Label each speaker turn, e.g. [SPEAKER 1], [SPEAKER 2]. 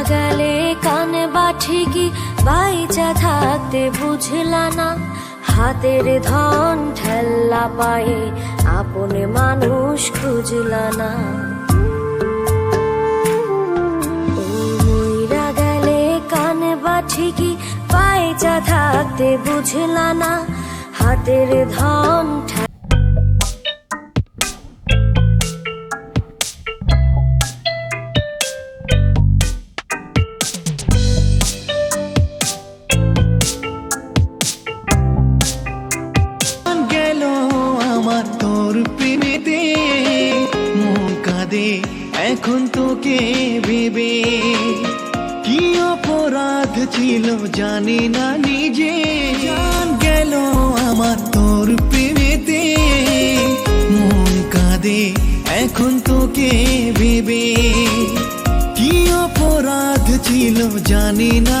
[SPEAKER 1] গেলে কানে বাঠিকি বাইচা থাকতে বুঝলা না, হাতের ধন ঠেল্লা পায়ে আপন মানুষ খুঁজলা না। মইরা গেলে কানে বাঠিকি বাইচা থাকতে বুঝলা না, হাতের ধন
[SPEAKER 2] তোর প্রেমেতে মন কাঁদে এখন তোকে ভেবে, কি অপরাধ ছিল জানি না নিজে। জান গেল আমার তোর প্রেমেতে মন কাঁদে এখন তোকে ভেবে, কি অপরাধ ছিল জানি না